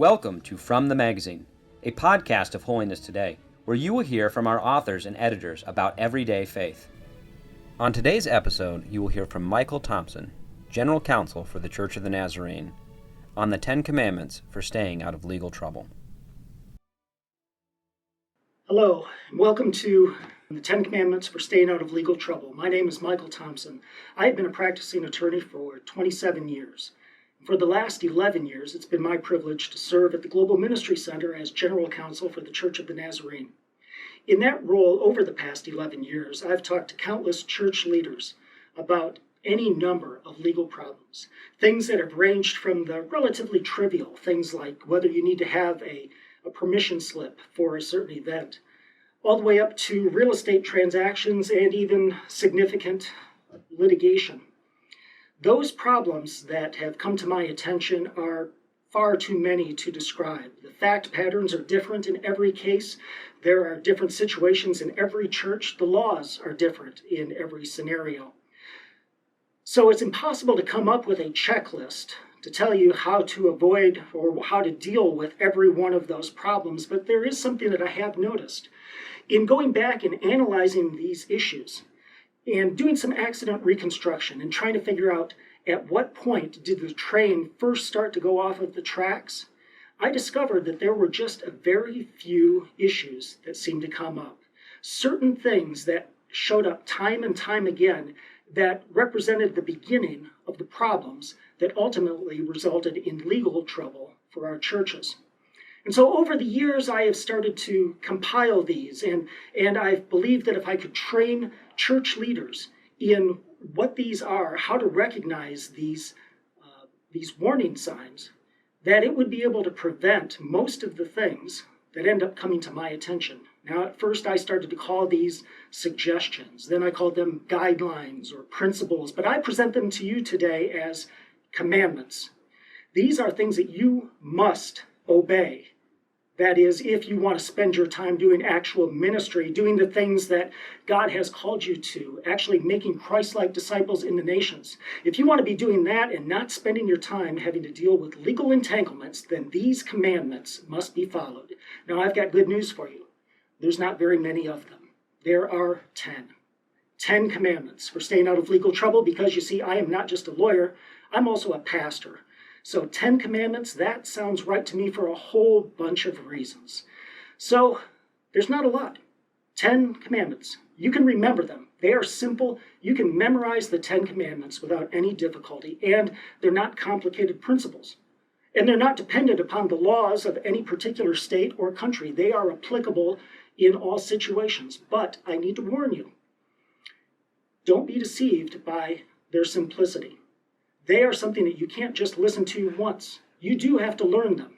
Welcome to From the Magazine, a podcast of Holiness Today, where you will hear from our authors and editors about everyday faith. On today's episode, you will hear from Michael Thompson, General Counsel for the Church of the Nazarene, on the 10 Commandments for staying out of legal trouble. Hello, and welcome to the 10 Commandments for staying out of legal trouble. My name is Michael Thompson. I have been a practicing attorney for 27 years. For the last 11 years, it's been my privilege to serve at the Global Ministry Center as General Counsel for the Church of the Nazarene. In that role, over the past 11 years, I've talked to countless church leaders about any number of legal problems. Things that have ranged from the relatively trivial, things like whether you need to have a permission slip for a certain event, all the way up to real estate transactions and even significant litigation. Those problems that have come to my attention are far too many to describe. The fact patterns are different in every case. There are different situations in every church. The laws are different in every scenario. So it's impossible to come up with a checklist to tell you how to avoid or how to deal with every one of those problems, but there is something that I have noticed. In going back and analyzing these issues, and doing some accident reconstruction and trying to figure out at what point did the train first start to go off of the tracks, I discovered that there were just a very few issues that seemed to come up. Certain things that showed up time and time again that represented the beginning of the problems that ultimately resulted in legal trouble for our churches. And so over the years, I have started to compile these, and I believe that if I could train church leaders in what these are, how to recognize these warning signs, that it would be able to prevent most of the things that end up coming to my attention. Now, at first, I started to call these suggestions. Then I called them guidelines or principles, but I present them to you today as commandments. These are things that you must obey. That is, if you want to spend your time doing actual ministry, doing the things that God has called you to, actually making Christ-like disciples in the nations. If you want to be doing that and not spending your time having to deal with legal entanglements, then these commandments must be followed. Now, I've got good news for you. There's not very many of them. There are 10. 10 commandments for staying out of legal trouble because, you see, I am not just a lawyer, I'm also a pastor. So 10 commandments, that sounds right to me for a whole bunch of reasons. So there's not a lot. 10 commandments. You can remember them. They are simple. You can memorize the 10 commandments without any difficulty, and they're not complicated principles. And they're not dependent upon the laws of any particular state or country. They are applicable in all situations. But I need to warn you, don't be deceived by their simplicity. They are something that you can't just listen to once. You do have to learn them.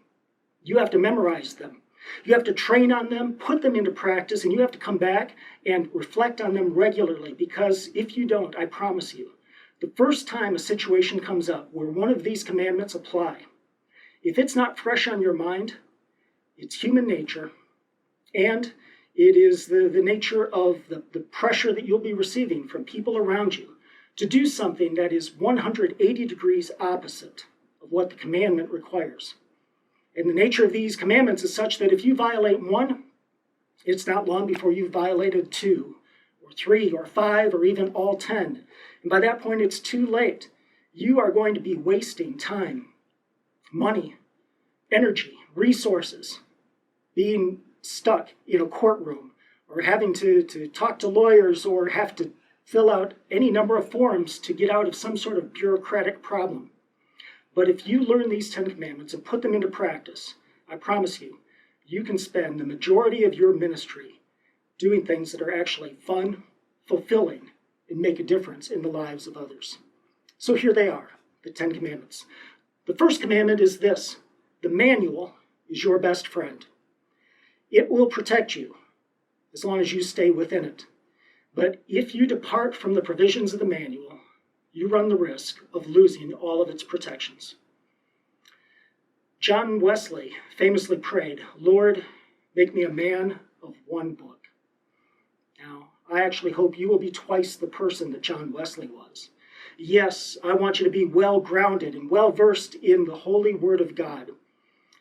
You have to memorize them. You have to train on them, put them into practice, and you have to come back and reflect on them regularly, because if you don't, I promise you, the first time a situation comes up where one of these commandments apply, if it's not fresh on your mind, it's human nature, and it is the nature of the pressure that you'll be receiving from people around you to do something that is 180 degrees opposite of what the commandment requires. And the nature of these commandments is such that if you violate one, it's not long before you've violated 2, or 3, or 5, or even all 10. And by that point, it's too late. You are going to be wasting time, money, energy, resources, being stuck in a courtroom, or having to talk to lawyers, or have to fill out any number of forms to get out of some sort of bureaucratic problem. But if you learn these 10 commandments and put them into practice, I promise you, you can spend the majority of your ministry doing things that are actually fun, fulfilling, and make a difference in the lives of others. So here they are, the 10 commandments. The first commandment is this: the manual is your best friend. It will protect you as long as you stay within it. But if you depart from the provisions of the manual, you run the risk of losing all of its protections. John Wesley famously prayed, "Lord, make me a man of one book." Now, I actually hope you will be twice the person that John Wesley was. Yes, I want you to be well-grounded and well-versed in the holy Word of God.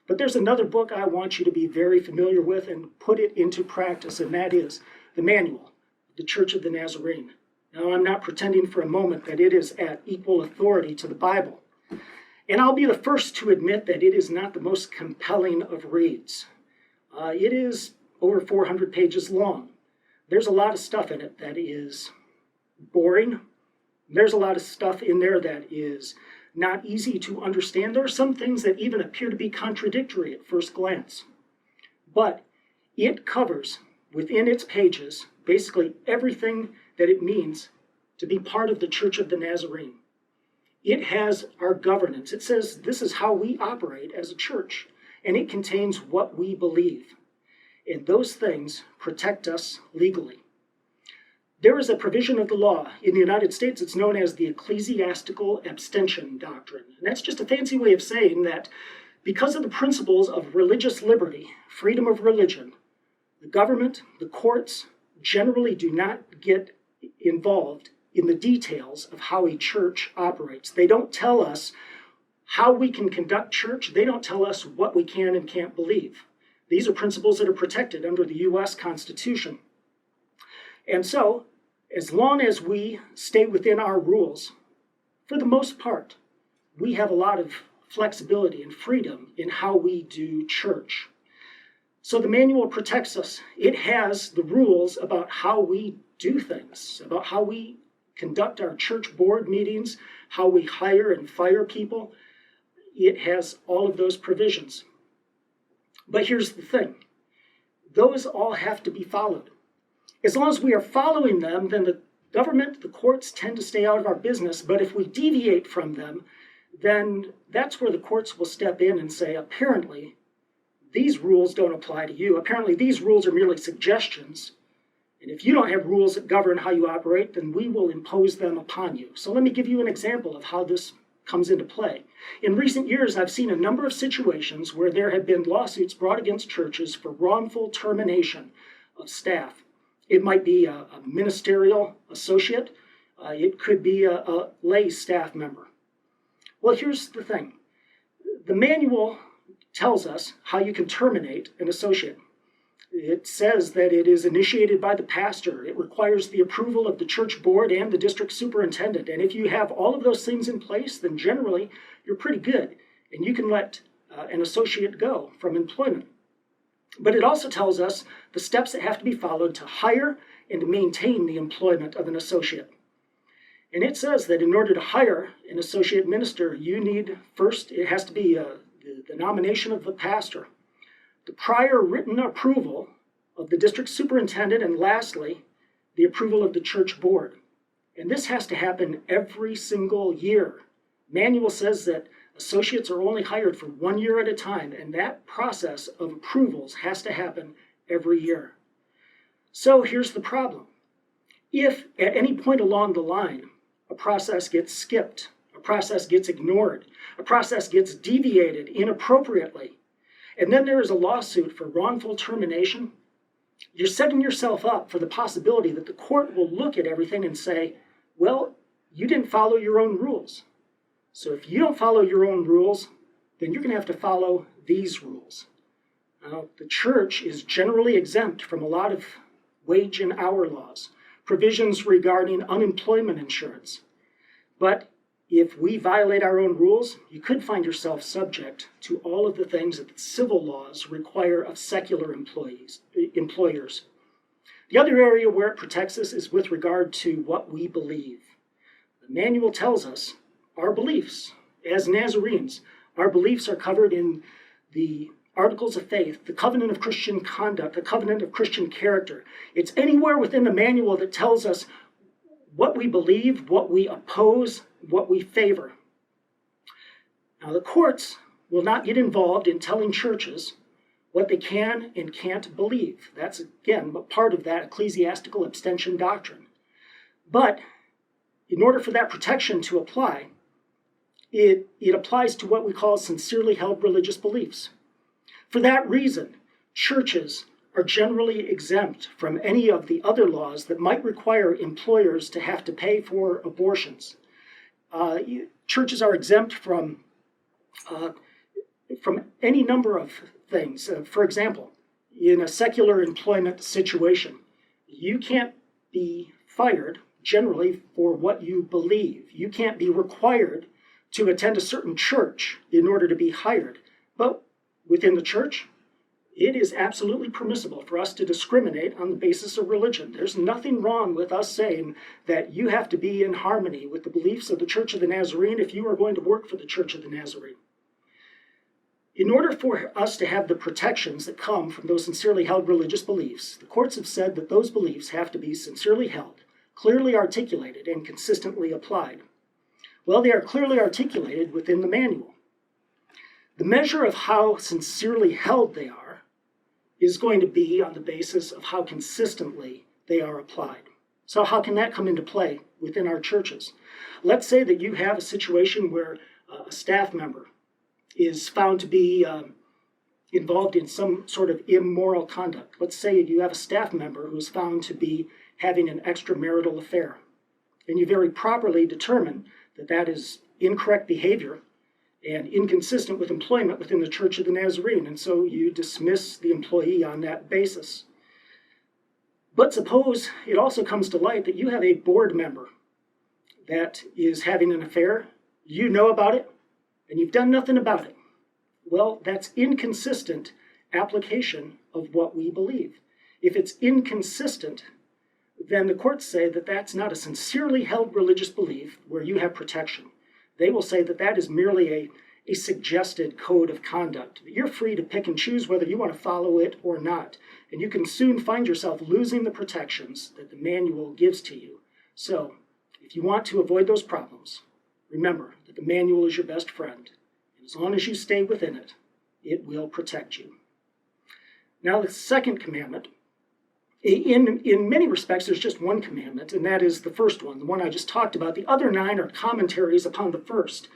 But there's another book I want you to be very familiar with and put it into practice, and that is the Manual, the Church of the Nazarene. Now, I'm not pretending for a moment that it is at equal authority to the Bible. And I'll be the first to admit that it is not the most compelling of reads. It is over 400 pages long. There's a lot of stuff in it that is boring. There's a lot of stuff in there that is not easy to understand. There are some things that even appear to be contradictory at first glance. But it covers, within its pages, basically everything that it means to be part of the Church of the Nazarene. It has our governance. It says this is how we operate as a church, and it contains what we believe. And those things protect us legally. There is a provision of the law. In the United States, it's known as the ecclesiastical abstention doctrine. And that's just a fancy way of saying that because of the principles of religious liberty, freedom of religion, the government, the courts generally do not get involved in the details of how a church operates. They don't tell us how we can conduct church. They don't tell us what we can and can't believe. These are principles that are protected under the U.S. Constitution. And so, as long as we stay within our rules, for the most part, we have a lot of flexibility and freedom in how we do church. So the manual protects us. It has the rules about how we do things, about how we conduct our church board meetings, how we hire and fire people. It has all of those provisions. But here's the thing. Those all have to be followed. As long as we are following them, then the government, the courts tend to stay out of our business. But if we deviate from them, then that's where the courts will step in and say, apparently, these rules don't apply to you. Apparently, these rules are merely suggestions. And if you don't have rules that govern how you operate, then we will impose them upon you. So let me give you an example of how this comes into play. In recent years, I've seen a number of situations where there have been lawsuits brought against churches for wrongful termination of staff. It might be a ministerial associate. It could be a lay staff member. Well, here's the thing. The manual tells us how you can terminate an associate. It says that it is initiated by the pastor. It requires the approval of the church board and the district superintendent. And if you have all of those things in place, then generally you're pretty good. And you can let an associate go from employment. But it also tells us the steps that have to be followed to hire and to maintain the employment of an associate. And it says that in order to hire an associate minister, you need first, it has to be the nomination of the pastor, the prior written approval of the district superintendent, and lastly, the approval of the church board. And this has to happen every single year. Manual says that associates are only hired for 1 year at a time, and that process of approvals has to happen every year. So here's the problem. If at any point along the line, a process gets skipped, a process gets ignored, a process gets deviated inappropriately, and then there is a lawsuit for wrongful termination, you're setting yourself up for the possibility that the court will look at everything and say, well, you didn't follow your own rules. So if you don't follow your own rules, then you're going to have to follow these rules. Now, the church is generally exempt from a lot of wage and hour laws, provisions regarding unemployment insurance. But if we violate our own rules, you could find yourself subject to all of the things that the civil laws require of secular employers. The other area where it protects us is with regard to what we believe. The manual tells us our beliefs. As Nazarenes, our beliefs are covered in the Articles of Faith, the Covenant of Christian Conduct, the Covenant of Christian Character. It's anywhere within the manual that tells us what we believe, what we oppose, what we favor. Now, the courts will not get involved in telling churches what they can and can't believe. That's, again, part of that ecclesiastical abstention doctrine. But in order for that protection to apply, it applies to what we call sincerely held religious beliefs. For that reason, churches are generally exempt from any of the other laws that might require employers to have to pay for abortions. Churches are exempt from from any number of things. For example, in a secular employment situation, you can't be fired generally for what you believe. You can't be required to attend a certain church in order to be hired. But within the church, it is absolutely permissible for us to discriminate on the basis of religion. There's nothing wrong with us saying that you have to be in harmony with the beliefs of the Church of the Nazarene if you are going to work for the Church of the Nazarene. In order for us to have the protections that come from those sincerely held religious beliefs, the courts have said that those beliefs have to be sincerely held, clearly articulated, and consistently applied. Well, they are clearly articulated within the manual. The measure of how sincerely held they are is going to be on the basis of how consistently they are applied. So how can that come into play within our churches? Let's say that you have a situation where a staff member is found to be involved in some sort of immoral conduct. Let's say you have a staff member who is found to be having an extramarital affair, and you very properly determine that that is incorrect behavior and inconsistent with employment within the Church of the Nazarene, and so you dismiss the employee on that basis. But suppose it also comes to light that you have a board member that is having an affair, you know about it, and you've done nothing about it. Well, that's inconsistent application of what we believe. If it's inconsistent, then the courts say that that's not a sincerely held religious belief where you have protection. They will say that that is merely a suggested code of conduct. You're free to pick and choose whether you want to follow it or not, and you can soon find yourself losing the protections that the manual gives to you. So, if you want to avoid those problems, remember that the manual is your best friend, and as long as you stay within it, it will protect you. Now, the second commandment, in many respects, there's just one commandment, and that is the first one, the one I just talked about. The other 9 are commentaries upon the first.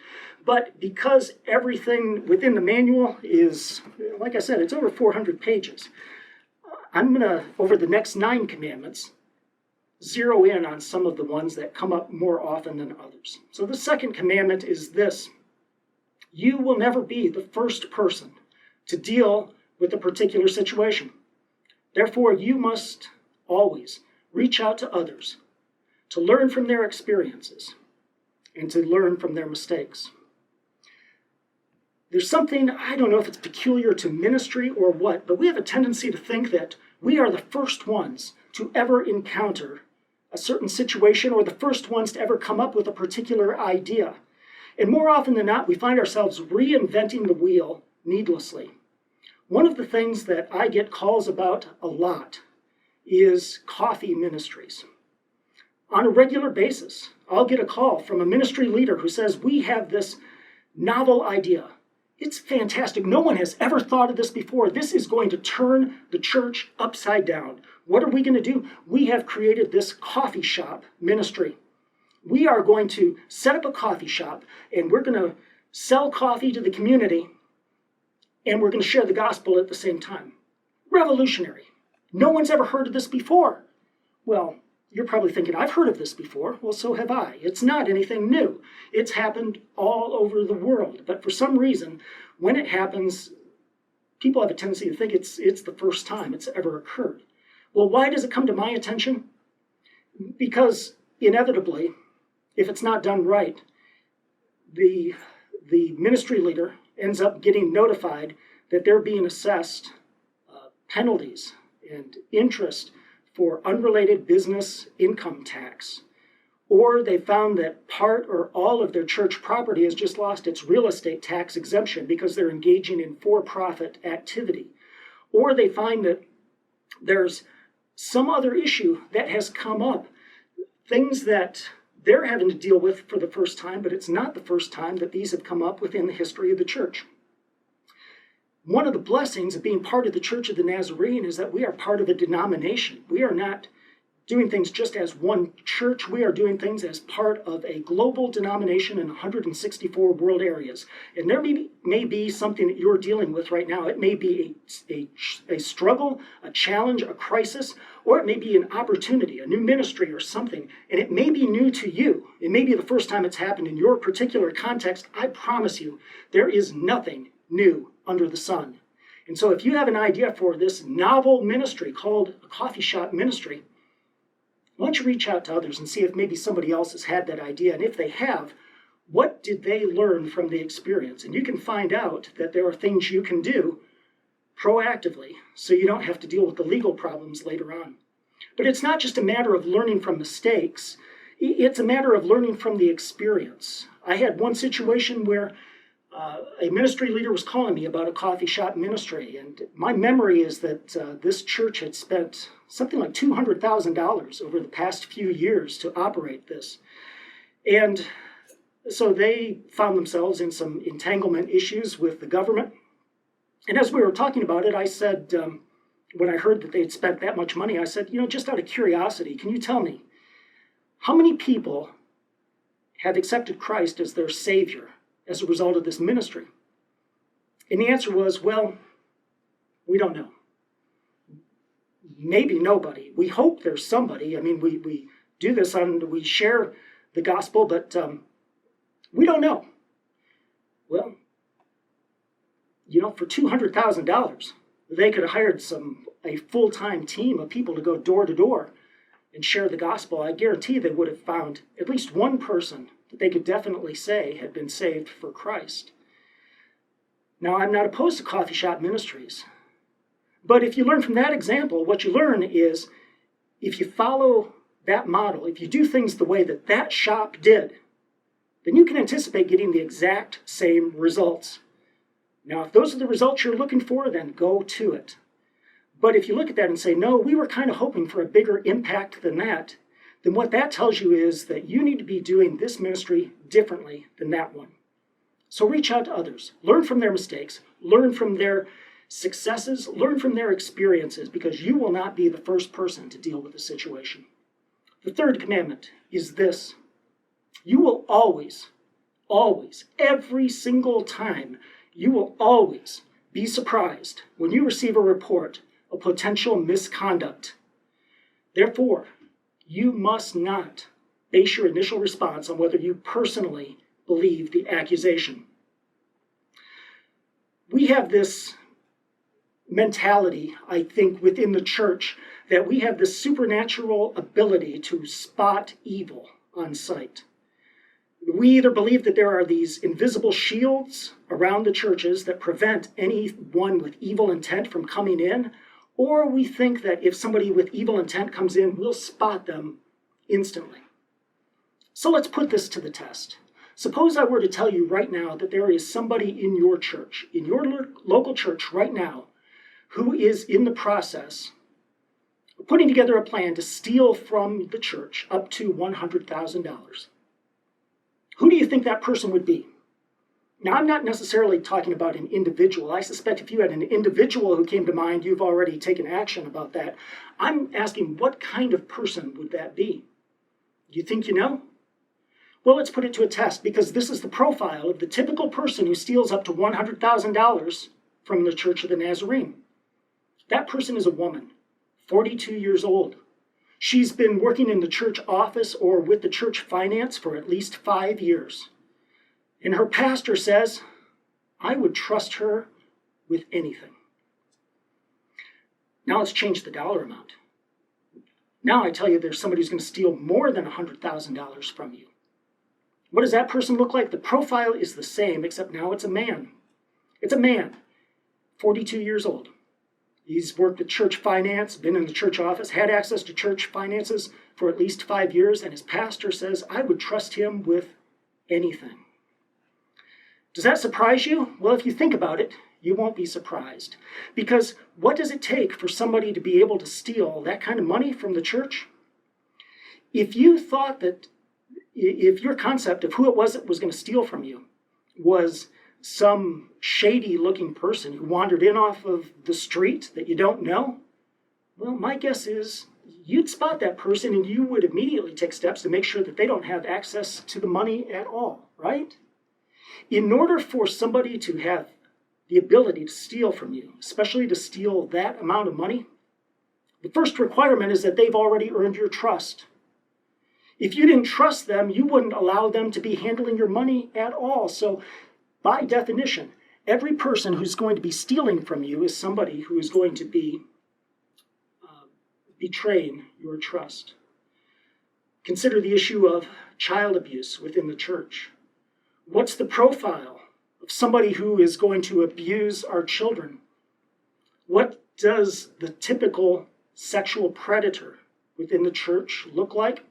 But because everything within the manual is, like I said, it's over 400 pages, I'm going to, over the next 9 commandments, zero in on some of the ones that come up more often than others. So the second commandment is this: you will never be the first person to deal with a particular situation. Therefore, you must always reach out to others to learn from their experiences and to learn from their mistakes. There's something, I don't know if it's peculiar to ministry or what, but we have a tendency to think that we are the first ones to ever encounter a certain situation or the first ones to ever come up with a particular idea. And more often than not, we find ourselves reinventing the wheel needlessly. One of the things that I get calls about a lot is coffee ministries. On a regular basis, I'll get a call from a ministry leader who says, we have this novel idea. It's fantastic. No one has ever thought of this before. This is going to turn the church upside down. What are we going to do? We have created this coffee shop ministry. We are going to set up a coffee shop, and we're going to sell coffee to the community, and we're going to share the gospel at the same time. Revolutionary. No one's ever heard of this before. Well, you're probably thinking, I've heard of this before. Well, so have I. It's not anything new. It's happened all over the world. But for some reason, when it happens, people have a tendency to think it's the first time it's ever occurred. Well, why does it come to my attention? Because inevitably, if it's not done right, the ministry leader ends up getting notified that they're being assessed penalties and interest for unrelated business income tax. Or they found that part or all of their church property has just lost its real estate tax exemption because they're engaging in for-profit activity. Or they find that there's some other issue that has come up, things that they're having to deal with for the first time, but it's not the first time that these have come up within the history of the church. One of the blessings of being part of the Church of the Nazarene is that we are part of a denomination. We are not doing things just as one church. We are doing things as part of a global denomination in 164 world areas. And there may be something that you're dealing with right now. It may be a struggle, a challenge, a crisis, or it may be an opportunity, a new ministry or something. And it may be new to you. It may be the first time it's happened in your particular context. I promise you, there is nothing new under the sun. And so if you have an idea for this novel ministry called a coffee shop ministry, why don't you reach out to others and see if maybe somebody else has had that idea? And if they have, what did they learn from the experience? And you can find out that there are things you can do proactively so you don't have to deal with the legal problems later on. But it's not just a matter of learning from mistakes. It's a matter of learning from the experience. I had one situation where a ministry leader was calling me about a coffee shop ministry, and my memory is that this church had spent something like $200,000 over the past few years to operate this. And so they found themselves in some entanglement issues with the government. And as we were talking about it, I said, when I heard that they had spent that much money, I said, just out of curiosity, can you tell me, how many people have accepted Christ as their Savior as a result of this ministry? And the answer was, well, we don't know. Maybe nobody. We hope there's somebody. I mean, we do this we share the gospel, but we don't know. Well, for $200,000, they could have hired a full-time team of people to go door to door and share the gospel. I guarantee they would have found at least one person that they could definitely say had been saved for Christ. Now, I'm not opposed to coffee shop ministries, but if you learn from that example, what you learn is if you follow that model, if you do things the way that that shop did, then you can anticipate getting the exact same results. Now, if those are the results you're looking for, then go to it. But if you look at that and say, no, we were kind of hoping for a bigger impact than that, then what that tells you is that you need to be doing this ministry differently than that one. So reach out to others, learn from their mistakes, learn from their successes, learn from their experiences, because you will not be the first person to deal with the situation. The third commandment is this: you will always, every single time, you will always be surprised when you receive a report of potential misconduct. Therefore, you must not base your initial response on whether you personally believe the accusation. We have this mentality, I think, within the church that we have this supernatural ability to spot evil on sight. We either believe that there are these invisible shields around the churches that prevent anyone with evil intent from coming in, or we think that if somebody with evil intent comes in, we'll spot them instantly. So let's put this to the test. Suppose I were to tell you right now that there is somebody in your church, in your local church right now, who is in the process of putting together a plan to steal from the church up to $100,000. Who do you think that person would be? Now, I'm not necessarily talking about an individual. I suspect if you had an individual who came to mind, you've already taken action about that. I'm asking, what kind of person would that be? Do you think you know? Well, let's put it to a test, because this is the profile of the typical person who steals up to $100,000 from the Church of the Nazarene. That person is a woman, 42 years old. She's been working in the church office or with the church finance for at least 5 years. And her pastor says, I would trust her with anything. Now let's change the dollar amount. Now I tell you there's somebody who's going to steal more than $100,000 from you. What does that person look like? The profile is the same, except now it's a man. It's a man, 42 years old. He's worked at church finance, been in the church office, had access to church finances for at least 5 years, and his pastor says, I would trust him with anything. Does that surprise you? Well, if you think about it, you won't be surprised. Because what does it take for somebody to be able to steal that kind of money from the church? If you thought that, if your concept of who it was that was going to steal from you was some shady-looking person who wandered in off of the street that you don't know, well, my guess is you'd spot that person and you would immediately take steps to make sure that they don't have access to the money at all, right? In order for somebody to have the ability to steal from you, especially to steal that amount of money, the first requirement is that they've already earned your trust. If you didn't trust them, you wouldn't allow them to be handling your money at all. So by definition, Every person who's going to be stealing from you is somebody who is going to be betraying your trust. Consider the issue of child abuse within the church. What's the profile of somebody who is going to abuse our children? What does the typical sexual predator within the church look like?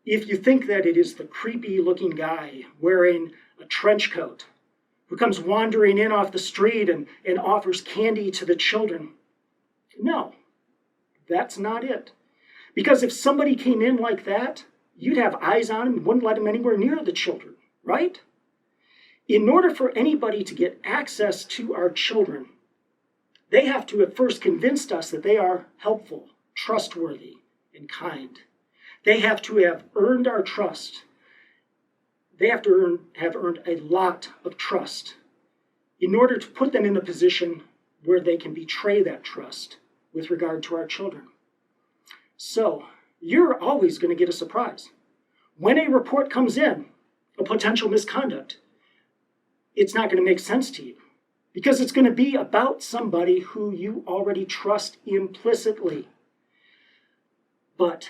If you think that it is the creepy looking guy wearing a trench coat who comes wandering in off the street and offers candy to the children, no, that's not it. Because if somebody came in like that, you'd have eyes on him and wouldn't let him anywhere near the children, right? In order for anybody to get access to our children, they have to have first convinced us that they are helpful, trustworthy, and kind. They have to have earned our trust. They have to have earned a lot of trust in order to put them in a position where they can betray that trust with regard to our children. So, you're always going to get a surprise. When a report comes in, a potential misconduct, it's not going to make sense to you because it's going to be about somebody who you already trust implicitly. But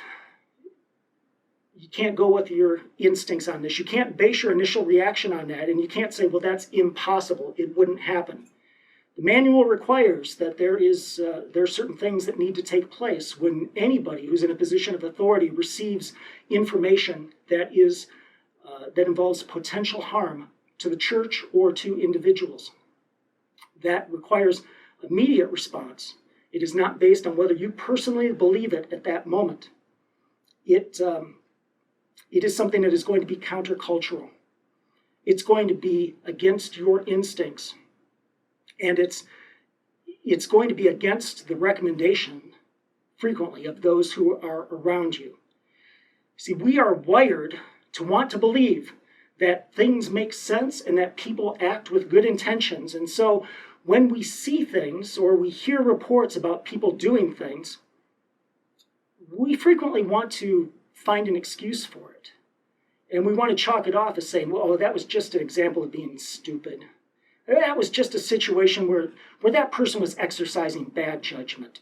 you can't go with your instincts on this. You can't base your initial reaction on that, and you can't say, well, that's impossible. It wouldn't happen. The manual requires that there are certain things that need to take place when anybody who's in a position of authority receives information that involves potential harm to the church or to individuals. That requires immediate response. It is not based on whether you personally believe it at that moment. It is something that is going to be countercultural. It's going to be against your instincts. And it's going to be against the recommendation, frequently, of those who are around you. See, we are wired to want to believe that things make sense and that people act with good intentions. And so when we see things or we hear reports about people doing things, we frequently want to find an excuse for it. And we want to chalk it off as saying, well, that was just an example of being stupid. That was just a situation where that person was exercising bad judgment.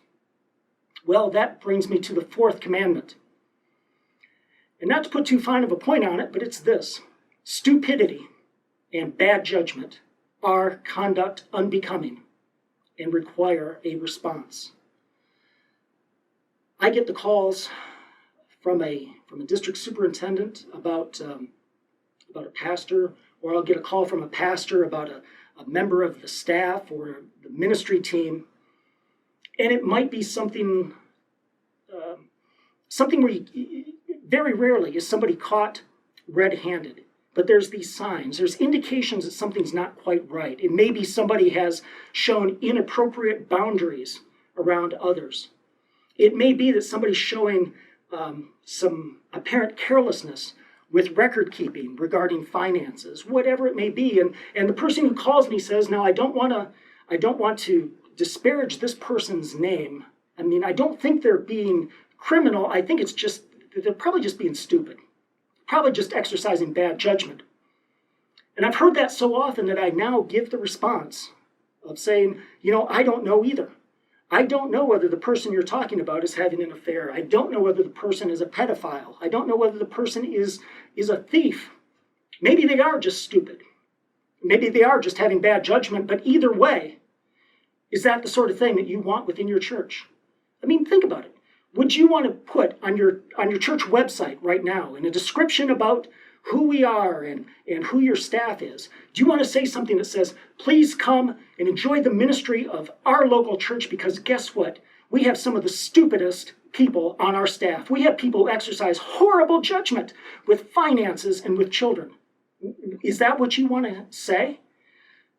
Well, that brings me to the fourth commandment. And not to put too fine of a point on it, but it's this. Stupidity and bad judgment are conduct unbecoming and require a response. I get the calls from a district superintendent about a pastor, or I'll get a call from a pastor about a member of the staff or the ministry team, and it might be something where very rarely is somebody caught red-handed, but there's these signs, there's indications that something's not quite right. It may be somebody has shown inappropriate boundaries around others. It may be that somebody's showing some apparent carelessness with record keeping regarding finances, whatever it may be. And the person who calls me says, now I don't want to disparage this person's name. I mean, I don't think they're being criminal. I think they're probably just being stupid, probably just exercising bad judgment. And I've heard that so often that I now give the response of saying, I don't know either. I don't know whether the person you're talking about is having an affair. I don't know whether the person is a pedophile. I don't know whether the person is a thief. Maybe they are just stupid. Maybe they are just having bad judgment, but either way, is that the sort of thing that you want within your church? I mean, think about it. Would you want to put on your church website right now in a description about who we are and who your staff is? Do you want to say something that says, please come and enjoy the ministry of our local church because guess what? We have some of the stupidest people on our staff. We have people who exercise horrible judgment with finances and with children. Is that what you want to say?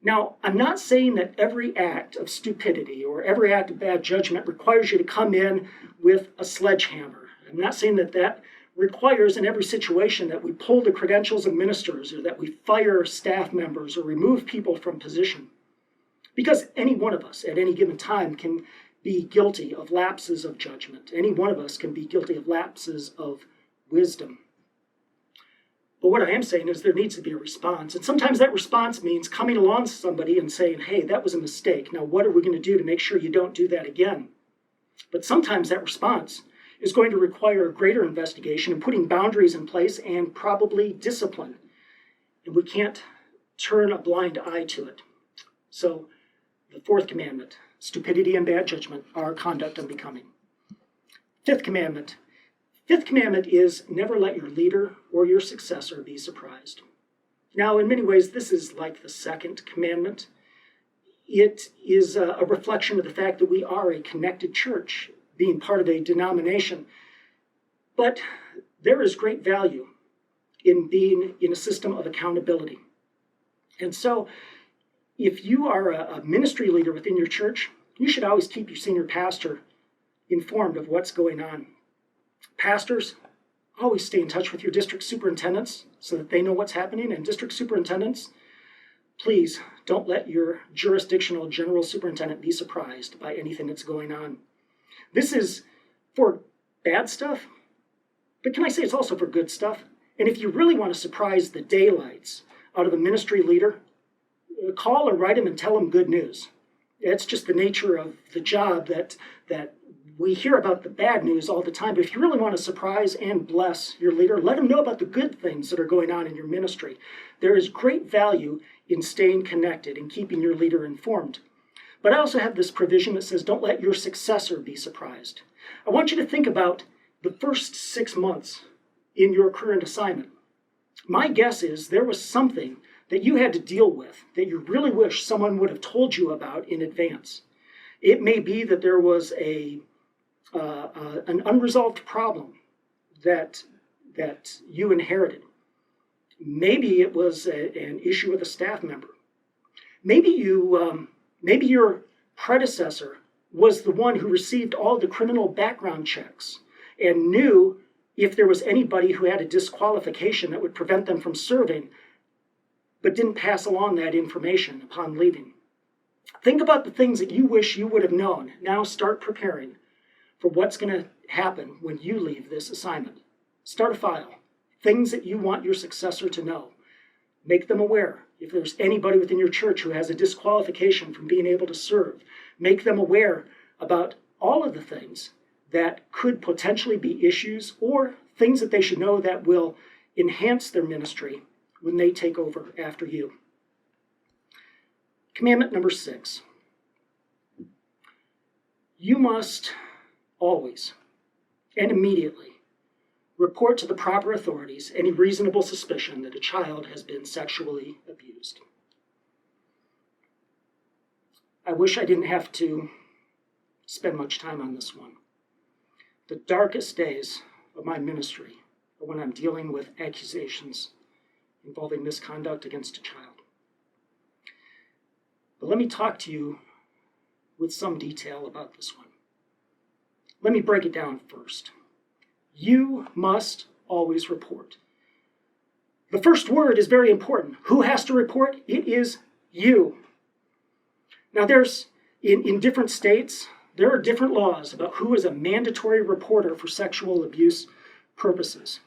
Now, I'm not saying that every act of stupidity or every act of bad judgment requires you to come in with a sledgehammer. I'm not saying that requires in every situation that we pull the credentials of ministers or that we fire staff members or remove people from position. Because any one of us at any given time can be guilty of lapses of judgment. Any one of us can be guilty of lapses of wisdom. But what I am saying is there needs to be a response. And sometimes that response means coming along to somebody and saying, hey, that was a mistake. Now, what are we going to do to make sure you don't do that again? But sometimes that response is going to require a greater investigation and putting boundaries in place and probably discipline. And we can't turn a blind eye to it. So the fourth commandment, stupidity and bad judgment are conduct unbecoming. Fifth commandment. Fifth commandment is never let your leader or your successor be surprised. Now, in many ways, this is like the second commandment. It is a reflection of the fact that we are a connected church, being part of a denomination. But there is great value in being in a system of accountability. And so, if you are a ministry leader within your church, you should always keep your senior pastor informed of what's going on. Pastors, always stay in touch with your district superintendents so that they know what's happening. And district superintendents, please don't let your jurisdictional general superintendent be surprised by anything that's going on. This is for bad stuff, but can I say it's also for good stuff? And if you really want to surprise the daylights out of a ministry leader, call or write him and tell him good news. It's just the nature of the job that we hear about the bad news all the time. But if you really want to surprise and bless your leader, let him know about the good things that are going on in your ministry. There is great value in staying connected and keeping your leader informed. But I also have this provision that says, don't let your successor be surprised. I want you to think about the first 6 months in your current assignment. My guess is there was something that you had to deal with that you really wish someone would have told you about in advance. It may be that there was an unresolved problem that you inherited. Maybe it was an issue with a staff member. Maybe your predecessor was the one who received all the criminal background checks and knew if there was anybody who had a disqualification that would prevent them from serving, but didn't pass along that information upon leaving. Think about the things that you wish you would have known. Now start preparing for what's going to happen when you leave this assignment. Start a file. Things that you want your successor to know. Make them aware. If there's anybody within your church who has a disqualification from being able to serve, make them aware about all of the things that could potentially be issues or things that they should know that will enhance their ministry when they take over after you. Commandment number 6. You must always and immediately report to the proper authorities any reasonable suspicion that a child has been sexually abused. I wish I didn't have to spend much time on this one. The darkest days of my ministry are when I'm dealing with accusations involving misconduct against a child. But let me talk to you with some detail about this one. Let me break it down first. You must always report. The first word is very important. Who has to report? It is you. Now there's, in different states, there are different laws about who is a mandatory reporter for sexual abuse purposes.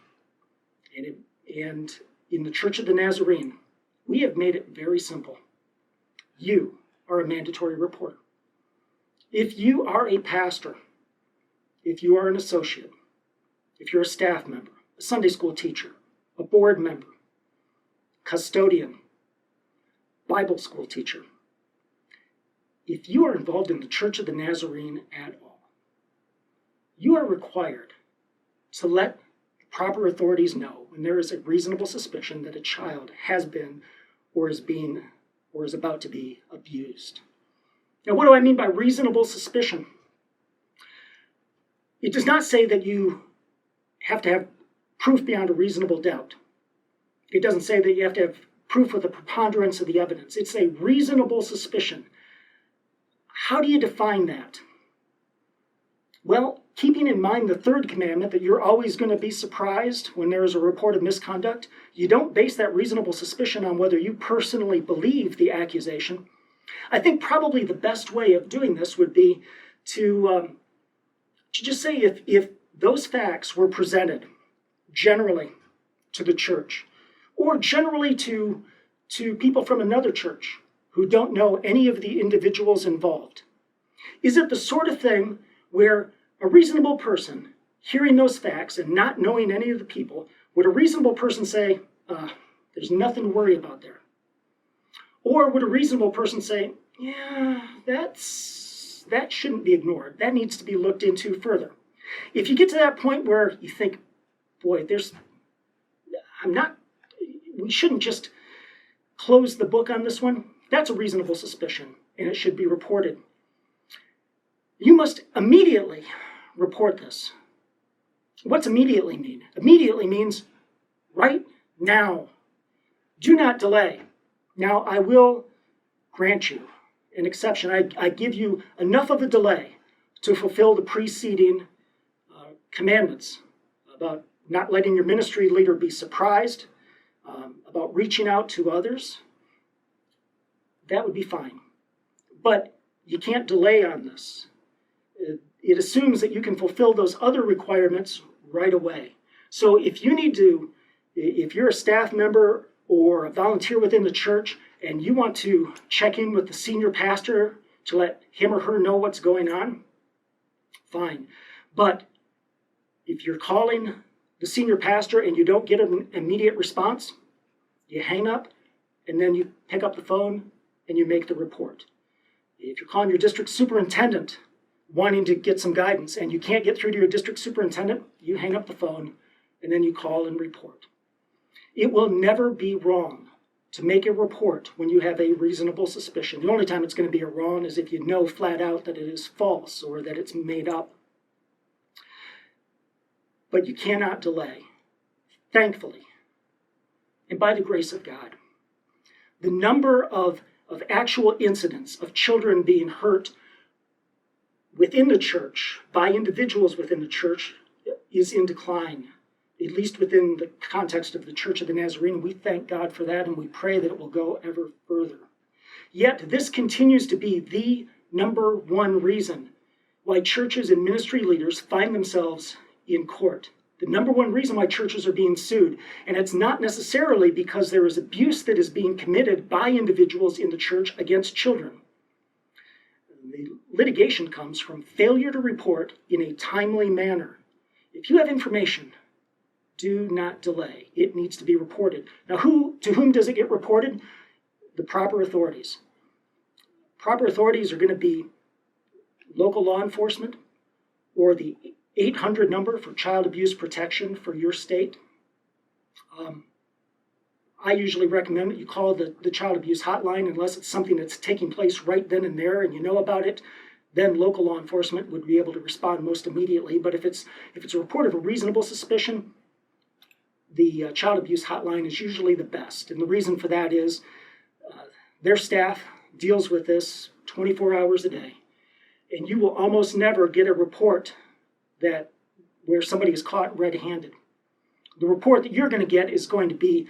And in the Church of the Nazarene, we have made it very simple. You are a mandatory reporter. If you are a pastor, if you are an associate, if you're a staff member, a Sunday school teacher, a board member, custodian, Bible school teacher, if you are involved in the Church of the Nazarene at all, you are required to let the proper authorities know when there is a reasonable suspicion that a child has been or is about to be abused. Now, what do I mean by reasonable suspicion? It does not say that you have to have proof beyond a reasonable doubt. It doesn't say that you have to have proof with a preponderance of the evidence. It's a reasonable suspicion. How do you define that? Well, keeping in mind the third commandment that you're always going to be surprised when there is a report of misconduct, you don't base that reasonable suspicion on whether you personally believe the accusation. I think probably the best way of doing this would be to just say if those facts were presented generally to the church, or generally to people from another church who don't know any of the individuals involved? Is it the sort of thing where a reasonable person, hearing those facts and not knowing any of the people, would a reasonable person say, there's nothing to worry about there? Or would a reasonable person say, yeah, that shouldn't be ignored. That needs to be looked into further. If you get to that point where you think, boy, we shouldn't just close the book on this one, that's a reasonable suspicion, and it should be reported. You must immediately report this. What's immediately mean? Immediately means right now. Do not delay. Now, I will grant you an exception. I give you enough of a delay to fulfill the preceding commandments about not letting your ministry leader be surprised, about reaching out to others. That would be fine. But you can't delay on this. It assumes that you can fulfill those other requirements right away. So if you're a staff member or a volunteer within the church and you want to check in with the senior pastor to let him or her know what's going on, fine. But if you're calling the senior pastor and you don't get an immediate response, you hang up and then you pick up the phone and you make the report. If you're calling your district superintendent wanting to get some guidance and you can't get through to your district superintendent, you hang up the phone and then you call and report. It will never be wrong to make a report when you have a reasonable suspicion. The only time it's going to be wrong is if you know flat out that it is false or that it's made up. But you cannot delay. Thankfully, and by the grace of God, the number of actual incidents of children being hurt within the church, by individuals within the church, is in decline, at least within the context of the Church of the Nazarene. We thank God for that, and we pray that it will go ever further. Yet, this continues to be the number one reason why churches and ministry leaders find themselves in court. The number one reason why churches are being sued. And it's not necessarily because there is abuse that is being committed by individuals in the church against children. The litigation comes from failure to report in a timely manner. If you have information, do not delay. It needs to be reported. Now, to whom does it get reported? The proper authorities. Proper authorities are going to be local law enforcement or the 800 number for child abuse protection for your state. I usually recommend that you call the child abuse hotline unless it's something that's taking place right then and there and you know about it. Then local law enforcement would be able to respond most immediately. But if it's a report of a reasonable suspicion, the child abuse hotline is usually the best. And the reason for that is their staff deals with this 24 hours a day. And you will almost never get a report where somebody is caught red-handed. The report that you're going to get is going to be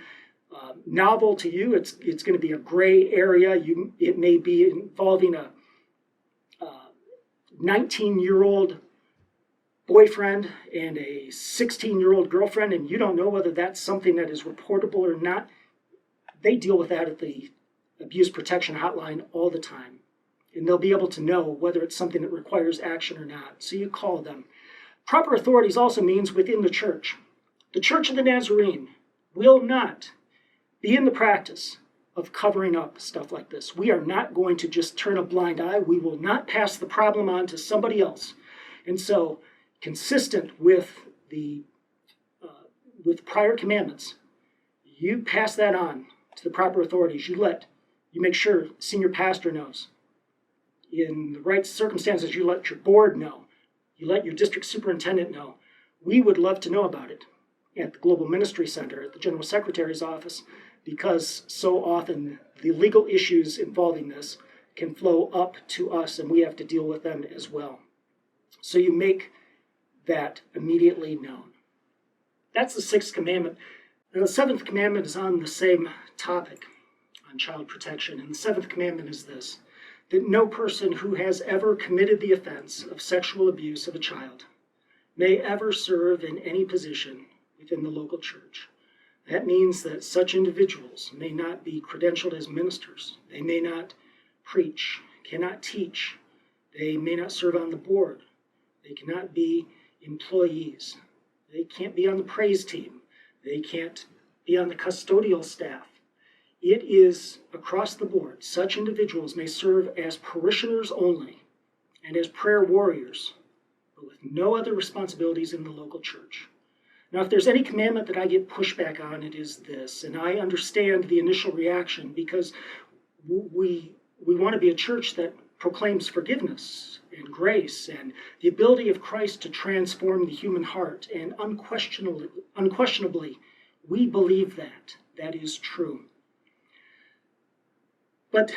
novel to you. It's going to be a gray area. It may be involving a 19-year-old boyfriend and a 16-year-old girlfriend, and you don't know whether that's something that is reportable or not. They deal with that at the abuse protection hotline all the time, and they'll be able to know whether it's something that requires action or not. So you call them. Proper authorities also means within the church. The Church of the Nazarene will not be in the practice of covering up stuff like this. We are not going to just turn a blind eye. We will not pass the problem on to somebody else. And so, consistent with the prior commandments, you pass that on to the proper authorities. You make sure senior pastor knows. In the right circumstances, you let your board know. You let your district superintendent know. We would love to know about it at the Global Ministry Center, at the General Secretary's office, because so often the legal issues involving this can flow up to us and we have to deal with them as well. So you make that immediately known. That's the sixth commandment. Now, the seventh commandment is on the same topic, on child protection. And the seventh commandment is this: that no person who has ever committed the offense of sexual abuse of a child may ever serve in any position within the local church. That means that such individuals may not be credentialed as ministers. They may not preach, cannot teach. They may not serve on the board. They cannot be employees. They can't be on the praise team. They can't be on the custodial staff. It is across the board. Such individuals may serve as parishioners only and as prayer warriors, but with no other responsibilities in the local church. Now, if there's any commandment that I get pushback on, it is this. And I understand the initial reaction because we want to be a church that proclaims forgiveness and grace and the ability of Christ to transform the human heart. And unquestionably, we believe that. That is true. But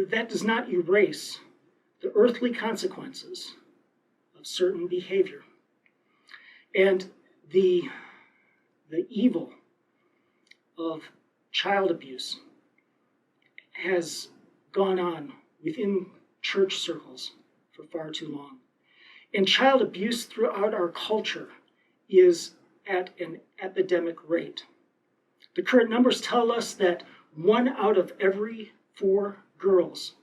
that does not erase the earthly consequences of certain behavior. And the evil of child abuse has gone on within church circles for far too long. And child abuse throughout our culture is at an epidemic rate. The current numbers tell us that 1 out of every 4 girls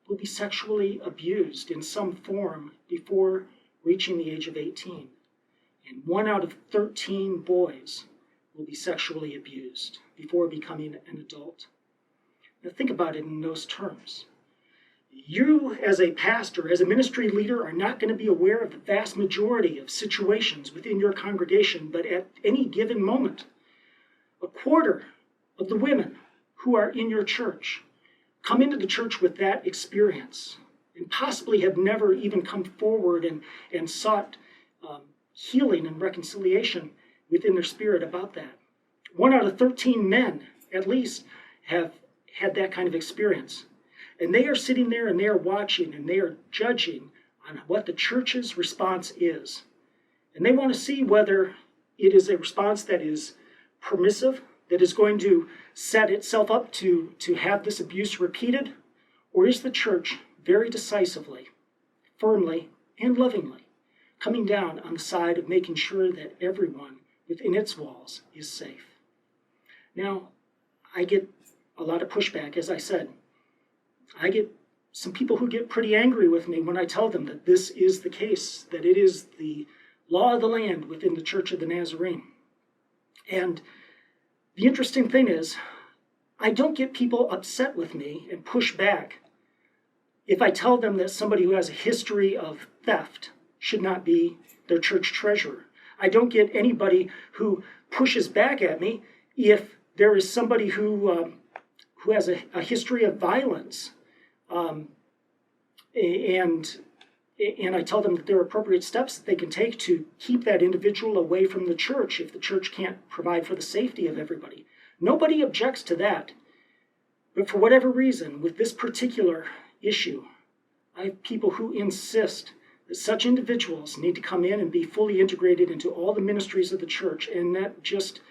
will be sexually abused in some form before reaching the age of 18. And 1 out of 13 boys will be sexually abused before becoming an adult. Now think about it in those terms. You, as a pastor, as a ministry leader, are not going to be aware of the vast majority of situations within your congregation, but at any given moment, 1/4 of the women who are in your church come into the church with that experience and possibly have never even come forward and sought healing and reconciliation within their spirit about that. 1 out of 13 men, at least, have had that kind of experience. And they are sitting there and they are watching and they are judging on what the church's response is. And they want to see whether it is a response that is permissive, that is going to set itself up to have this abuse repeated, or is the church very decisively, firmly, and lovingly coming down on the side of making sure that everyone within its walls is safe. Now, I get a lot of pushback, as I said. I get some people who get pretty angry with me when I tell them that this is the case, that it is the law of the land within the Church of the Nazarene. And the interesting thing is, I don't get people upset with me and push back if I tell them that somebody who has a history of theft should not be their church treasurer. I don't get anybody who pushes back at me if there is somebody who has a history of violence, and I tell them that there are appropriate steps that they can take to keep that individual away from the church if the church can't provide for the safety of everybody. Nobody objects to that. But for whatever reason, with this particular issue, I have people who insist that such individuals need to come in and be fully integrated into all the ministries of the church, and that just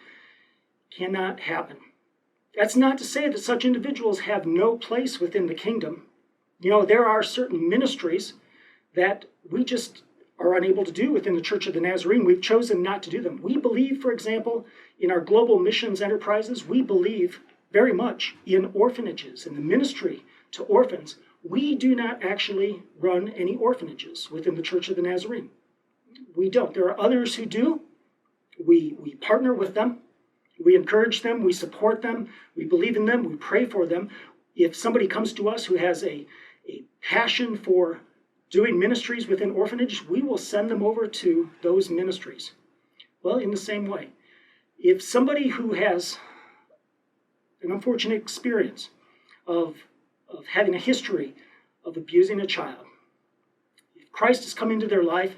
cannot happen. That's not to say that such individuals have no place within the kingdom. You know, there are certain ministries that we just are unable to do within the Church of the Nazarene. We've chosen not to do them. We believe, for example, in our global missions enterprises, we believe very much in orphanages and the ministry to orphans. We do not actually run any orphanages within the Church of the Nazarene. We don't. There are others who do. We partner with them. We encourage them. We support them. We believe in them. We pray for them. If somebody comes to us who has a passion for doing ministries within orphanages, we will send them over to those ministries. Well, in the same way, if somebody who has an unfortunate experience of having a history of abusing a child, if Christ has come into their life,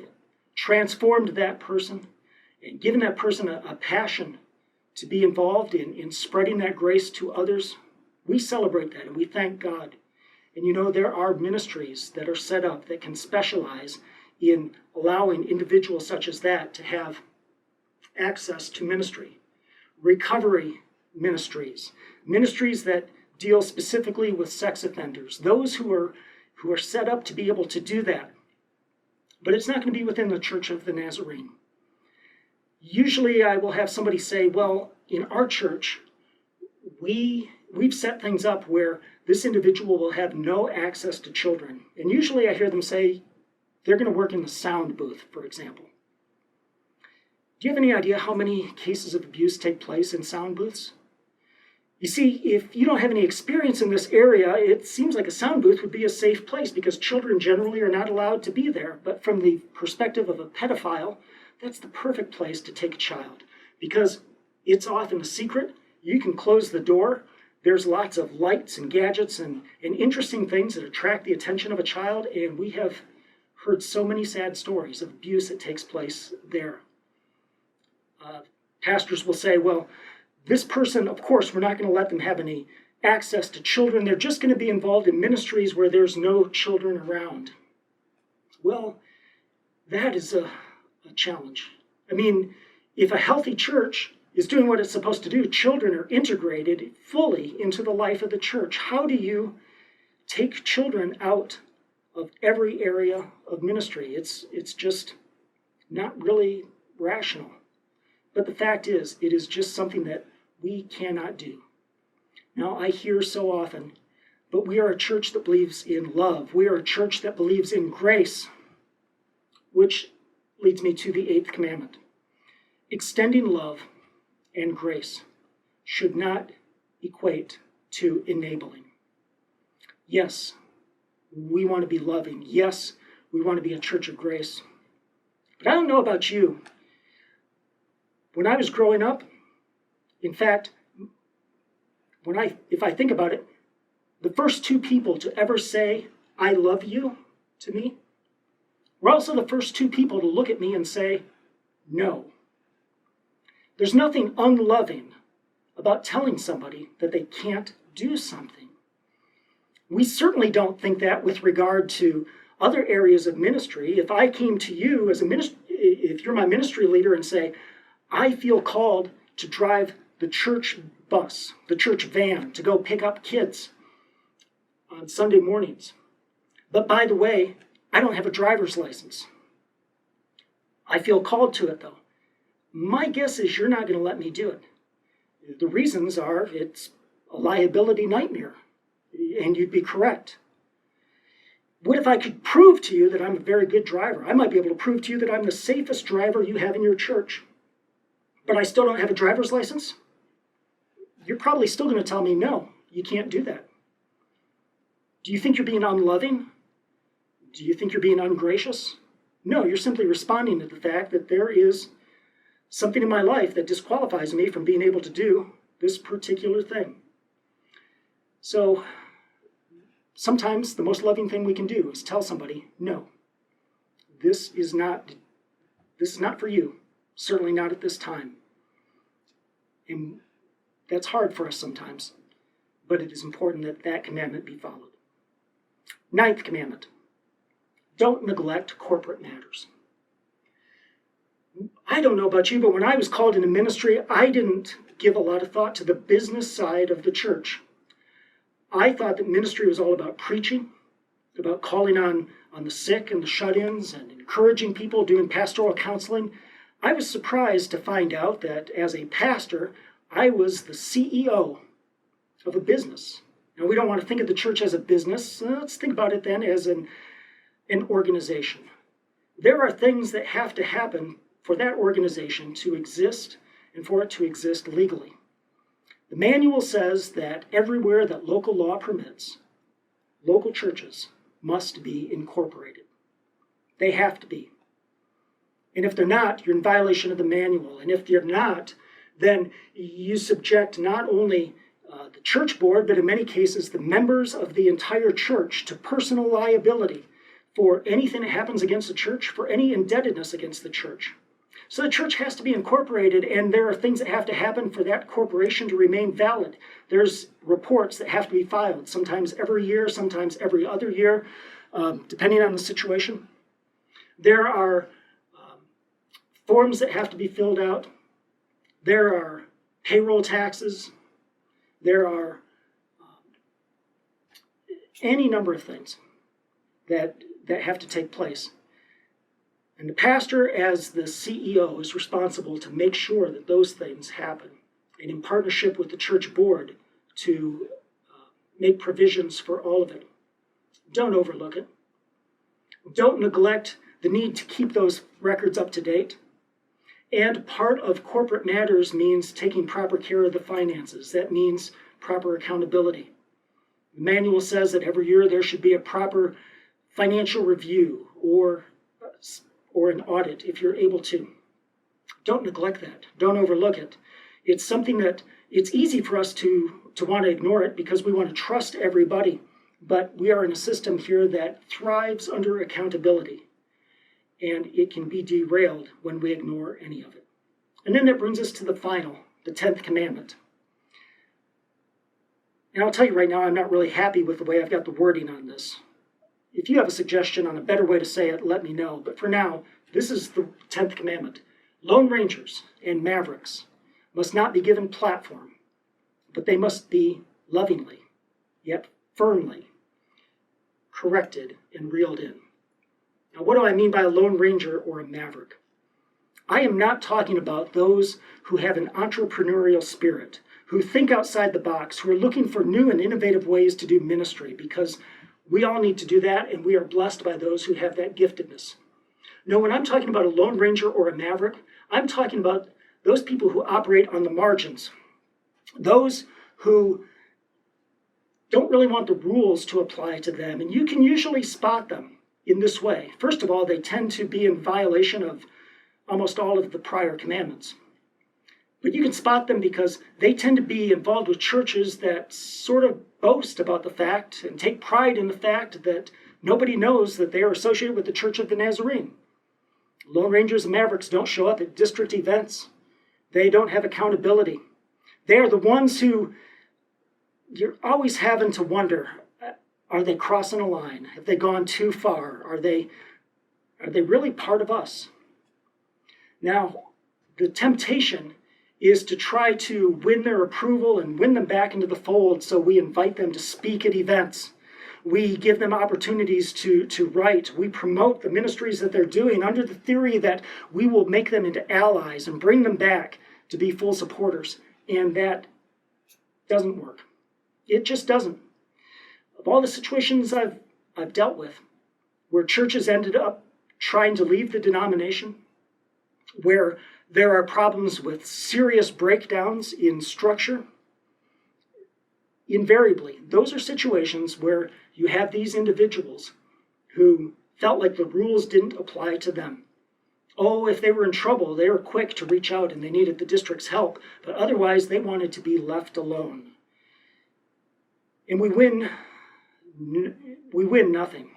transformed that person, and given that person a passion to be involved in spreading that grace to others, we celebrate that and we thank God. And you know, there are ministries that are set up that can specialize in allowing individuals such as that to have access to ministry. Recovery ministries, ministries that deal specifically with sex offenders, those who are set up to be able to do that. But it's not going to be within the Church of the Nazarene. Usually I will have somebody say, well, in our church, we've set things up where this individual will have no access to children. And usually I hear them say they're going to work in the sound booth, for example. Do you have any idea how many cases of abuse take place in sound booths? You see, if you don't have any experience in this area, it seems like a sound booth would be a safe place because children generally are not allowed to be there. But from the perspective of a pedophile, that's the perfect place to take a child because it's often a secret. You can close the door. There's lots of lights and gadgets and interesting things that attract the attention of a child, and we have heard so many sad stories of abuse that takes place there. Pastors will say, well, this person, of course, we're not going to let them have any access to children. They're just going to be involved in ministries where there's no children around. Well, that is a challenge. I mean, if a healthy church is doing what it's supposed to do, children are integrated fully into the life of the church. How do you take children out of every area of ministry? It's just not really rational. But the fact is, it is just something that we cannot do. Now, I hear so often, but we are a church that believes in love. We are a church that believes in grace, which leads me to the 8th commandment. Extending love and grace should not equate to enabling. Yes, we want to be loving. Yes, we want to be a church of grace. But I don't know about you. When I was growing up, in fact, if I think about it, the first 2 people to ever say, I love you to me, were also the first 2 people to look at me and say, no. There's nothing unloving about telling somebody that they can't do something. We certainly don't think that with regard to other areas of ministry. If I came to you as if you're my ministry leader and say, I feel called to drive the church bus, the church van, to go pick up kids on Sunday mornings. But by the way, I don't have a driver's license. I feel called to it, though. My guess is you're not going to let me do it. The reasons are it's a liability nightmare, and you'd be correct. What if I could prove to you that I'm a very good driver? I might be able to prove to you that I'm the safest driver you have in your church. But I still don't have a driver's license? You're probably still going to tell me, no, you can't do that. Do you think you're being unloving? Do you think you're being ungracious? No, you're simply responding to the fact that there is something in my life that disqualifies me from being able to do this particular thing. So sometimes the most loving thing we can do is tell somebody, no, this is not for you. Certainly not at this time. And that's hard for us sometimes, but it is important that that commandment be followed. 9th commandment, don't neglect corporate matters. I don't know about you, but when I was called into ministry, I didn't give a lot of thought to the business side of the church. I thought that ministry was all about preaching, about calling on the sick and the shut-ins and encouraging people, doing pastoral counseling. I was surprised to find out that as a pastor, I was the CEO of a business. Now, we don't want to think of the church as a business. Let's think about it then as an organization. There are things that have to happen for that organization to exist and for it to exist legally. The manual says that everywhere that local law permits, local churches must be incorporated. They have to be. And if they're not, you're in violation of the manual. And if you're not, then you subject not only the church board, but in many cases the members of the entire church to personal liability for anything that happens against the church, for any indebtedness against the church. So the church has to be incorporated, and there are things that have to happen for that corporation to remain valid. There's reports that have to be filed, sometimes every year, sometimes every other year, depending on the situation. There are forms that have to be filled out. There are payroll taxes. There are any number of things that have to take place. And the pastor, as the CEO, is responsible to make sure that those things happen, and in partnership with the church board to make provisions for all of it. Don't overlook it. Don't neglect the need to keep those records up to date. And part of corporate matters means taking proper care of the finances. That means proper accountability. The manual says that every year there should be a proper financial review or an audit if you're able to. Don't neglect that. Don't overlook it. It's something that it's easy for us to want to ignore it because we want to trust everybody. But we are in a system here that thrives under accountability. And it can be derailed when we ignore any of it. And then that brings us to the 10th commandment. And I'll tell you right now, I'm not really happy with the way I've got the wording on this. If you have a suggestion on a better way to say it, let me know. But for now, this is the 10th commandment. Lone rangers and mavericks must not be given platform, but they must be lovingly, yet firmly, corrected and reeled in. Now, what do I mean by a lone ranger or a maverick? I am not talking about those who have an entrepreneurial spirit, who think outside the box, who are looking for new and innovative ways to do ministry, because we all need to do that, and we are blessed by those who have that giftedness. No, when I'm talking about a lone ranger or a maverick, I'm talking about those people who operate on the margins, those who don't really want the rules to apply to them, and you can usually spot them in this way. First of all, they tend to be in violation of almost all of the prior commandments. But you can spot them because they tend to be involved with churches that sort of boast about the fact and take pride in the fact that nobody knows that they are associated with the Church of the Nazarene. Lone Rangers and Mavericks don't show up at district events. They don't have accountability. They are the ones who you're always having to wonder, are they crossing a line? Have they gone too far? Are they really part of us? Now, the temptation is to try to win their approval and win them back into the fold, so we invite them to speak at events. We give them opportunities to write. We promote the ministries that they're doing under the theory that we will make them into allies and bring them back to be full supporters. And that doesn't work. It just doesn't. Of all the situations I've dealt with, where churches ended up trying to leave the denomination, where there are problems with serious breakdowns in structure, invariably, those are situations where you have these individuals who felt like the rules didn't apply to them. Oh, if they were in trouble, they were quick to reach out and they needed the district's help, but otherwise they wanted to be left alone. And we win nothing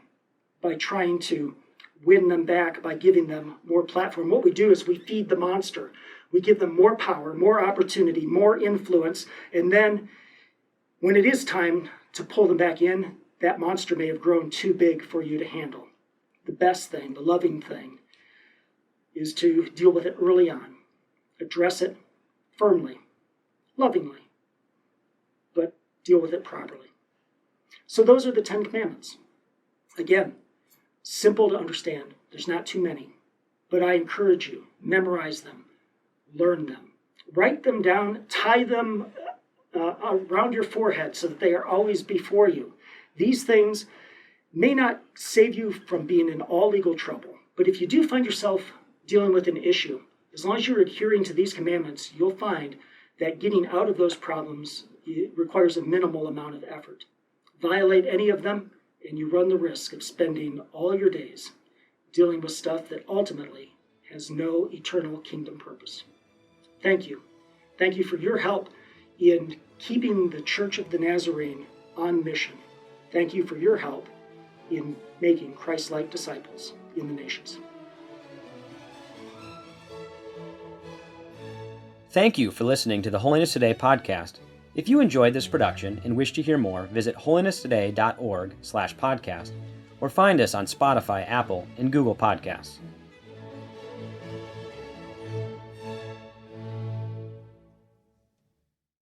by trying to win them back by giving them more platform. What we do is we feed the monster. We give them more power, more opportunity, more influence, and then when it is time to pull them back in, that monster may have grown too big for you to handle. The best thing, the loving thing, is to deal with it early on. Address it firmly, lovingly, but deal with it properly. So those are the 10 commandments. Again, simple to understand. There's not too many. But I encourage you, memorize them, learn them, write them down, tie them around your forehead so that they are always before you. These things may not save you from being in all legal trouble, but if you do find yourself dealing with an issue, as long as you're adhering to these commandments, you'll find that getting out of those problems requires a minimal amount of effort. Violate any of them, and you run the risk of spending all your days dealing with stuff that ultimately has no eternal kingdom purpose. Thank you. Thank you for your help in keeping the Church of the Nazarene on mission. Thank you for your help in making Christ-like disciples in the nations. Thank you for listening to the Holiness Today podcast. If you enjoyed this production and wish to hear more, visit holinesstoday.org/podcast or find us on Spotify, Apple, and Google Podcasts.